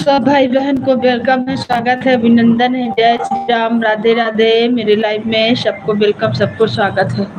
सब भाई बहन को वेलकम है, स्वागत है, अभिनंदन है। जय श्री राम, राधे राधे। मेरे लाइफ में सबको वेलकम, सबको स्वागत है।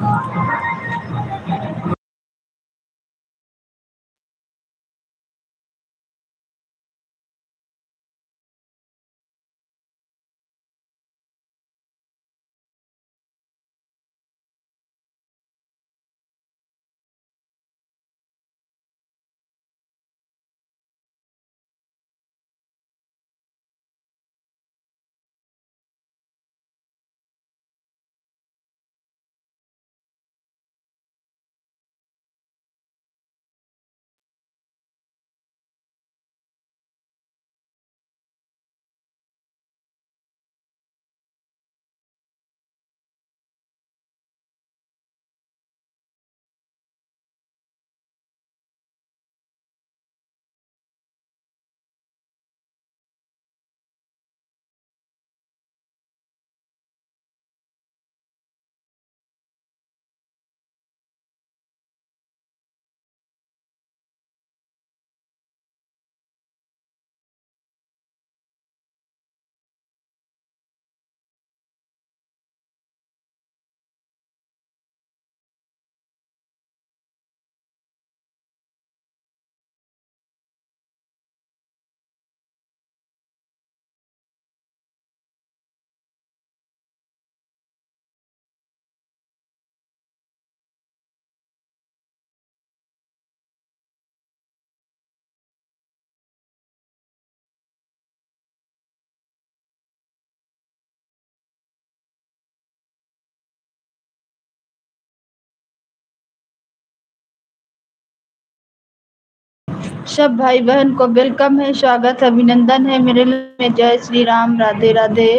सब भाई बहन को वेलकम है, स्वागत है, अभिनंदन है। मेरे लाइफ में जय श्री राम, राधे राधे।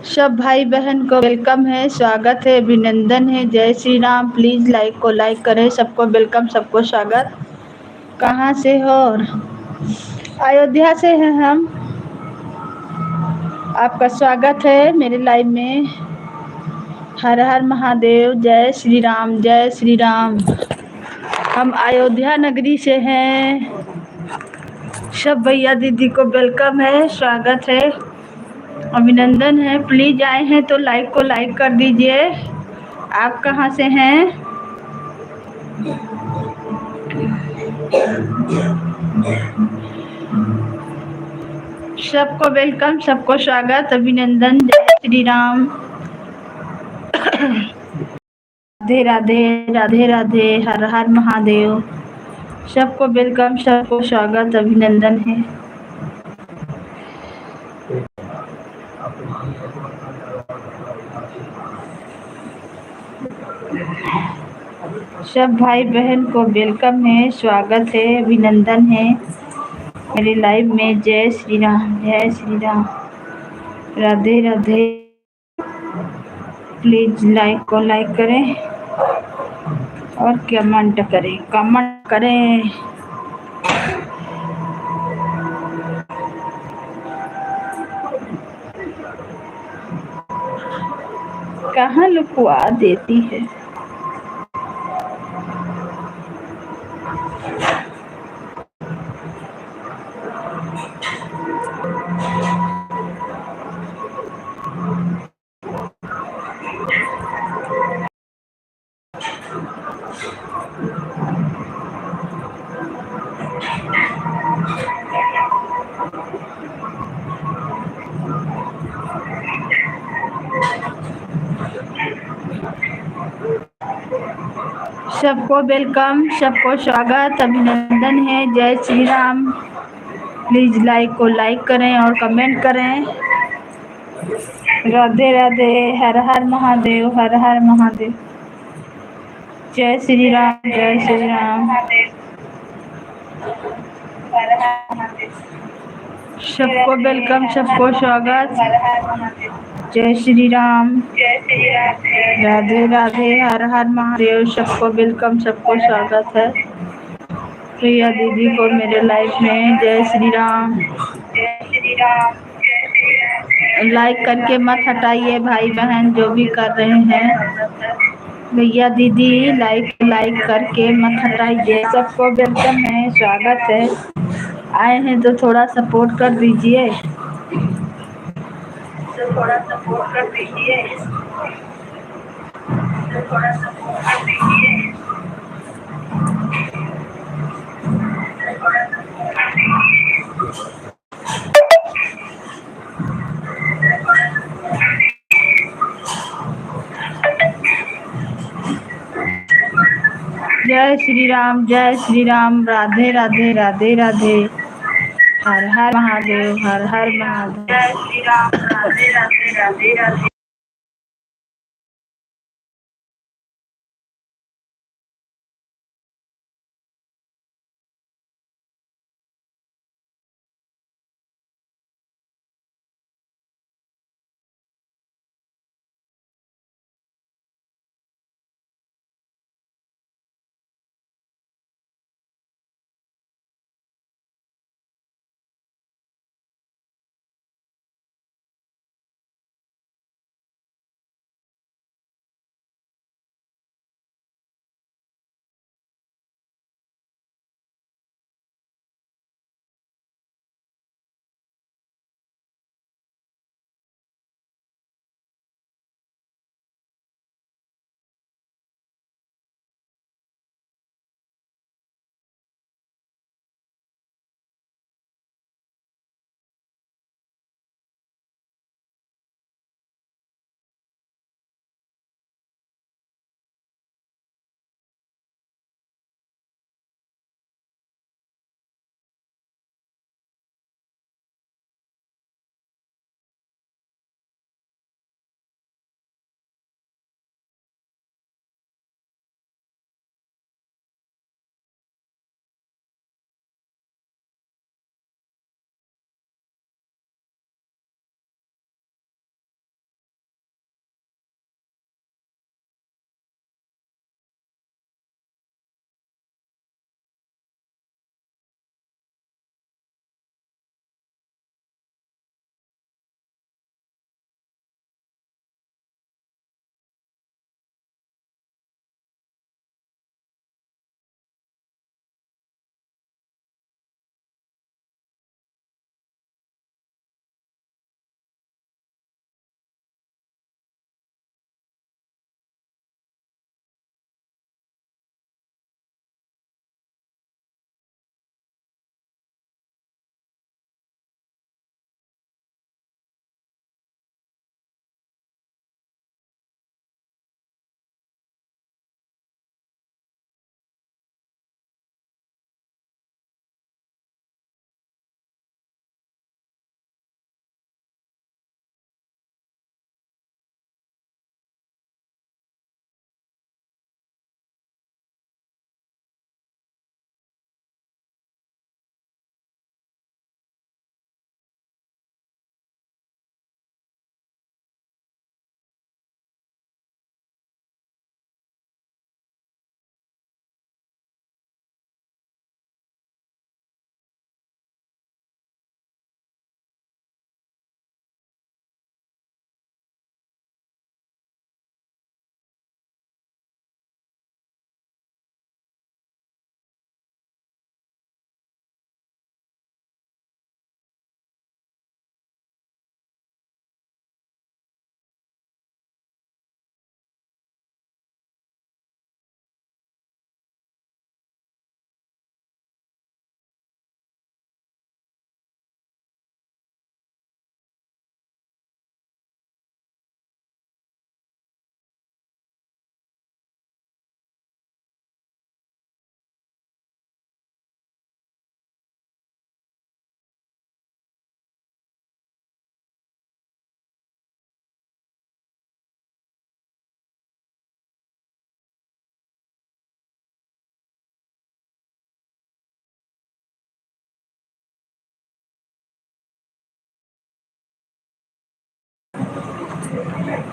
सब भाई बहन को वेलकम है, स्वागत है, अभिनंदन है। जय श्री राम। प्लीज लाइक को लाइक करें। सबको वेलकम, सबको स्वागत। कहाँ से हो? अयोध्या से हैं हम। आपका स्वागत है मेरे लाइव में। हर हर महादेव। जय श्री राम, जय श्री राम। हम अयोध्या नगरी से हैं। सब भैया दीदी को वेलकम है, स्वागत है, अभिनंदन है। प्लीज आए हैं तो लाइक को लाइक कर दीजिए। आप कहाँ से हैं? सबको वेलकम, सबको स्वागत, अभिनंदन। जय श्री राम। राधे राधे, राधे राधे, हर हर महादेव। सबको वेलकम, सबको स्वागत, अभिनंदन है। सब भाई बहन को वेलकम है, स्वागत है, अभिनंदन है मेरे लाइव में। जय श्री राम, जय श्री राम, राधे राधे। प्लीज लाइक को लाइक करें और कमेंट करें, कमेंट करें। कहाँ लुकवा देती है? सबको वेलकम, सबको स्वागत, अभिनंदन है। जय श्री राम। प्लीज लाइक को लाइक करें और कमेंट करें। राधे राधे, हर हर महादेव, हर हर महादेव। जय श्री राम, जय श्री राम। सबको वेलकम, सबको स्वागत। जय श्री राम, राधे राधे, हर हर महादेव। सबको वेलकम, सबको स्वागत है। प्रिया दीदी को मेरे लाइफ में जय श्री राम। लाइक करके मत हटाइए भाई बहन जो भी कर रहे हैं। भैया दीदी लाइक करके मत हटाइए। सबको वेलकम है, स्वागत है। आए हैं तो थोड़ा सपोर्ट कर दीजिए। जय श्री राम, जय श्री राम। राधे राधे, राधे राधे, हर हर महादेव, हर हर महादेव। जय श्री राम, राधे राधे, राधे राधे।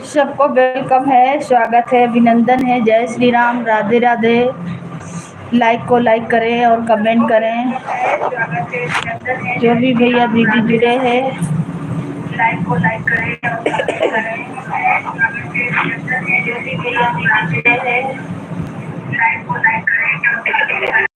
सबको वेलकम है, स्वागत है, अभिनंदन है। जय श्री राम, राधे राधे। लाइक को लाइक करें और कमेंट करें। जो भी भैया दीदी जुड़े हैं, लाइक को लाइक करें और कमेंट करें। जो भी भैया दीदी जुड़े हैं, लाइक को लाइक करें।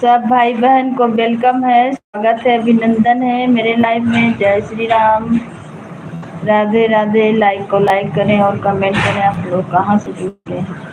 सब भाई बहन को वेलकम है, स्वागत है, अभिनंदन है मेरे लाइव में। जय श्री राम, राधे राधे। लाइक को लाइक करें और कमेंट करें। आप लोग कहाँ से जुड़े हैं?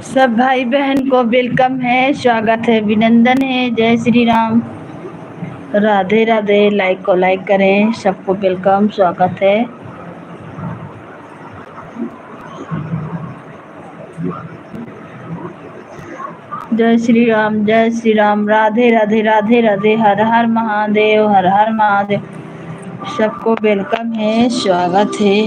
सब भाई बहन को वेलकम है, स्वागत है, अभिनंदन है। जय श्री राम, राधे राधे। लाइक को लाइक करें, सबको वेलकम, स्वागत है। जय श्री राम, जय श्री राम, राधे राधे, राधे राधे, हर हर महादेव, हर हर महादेव। सबको वेलकम है, स्वागत है।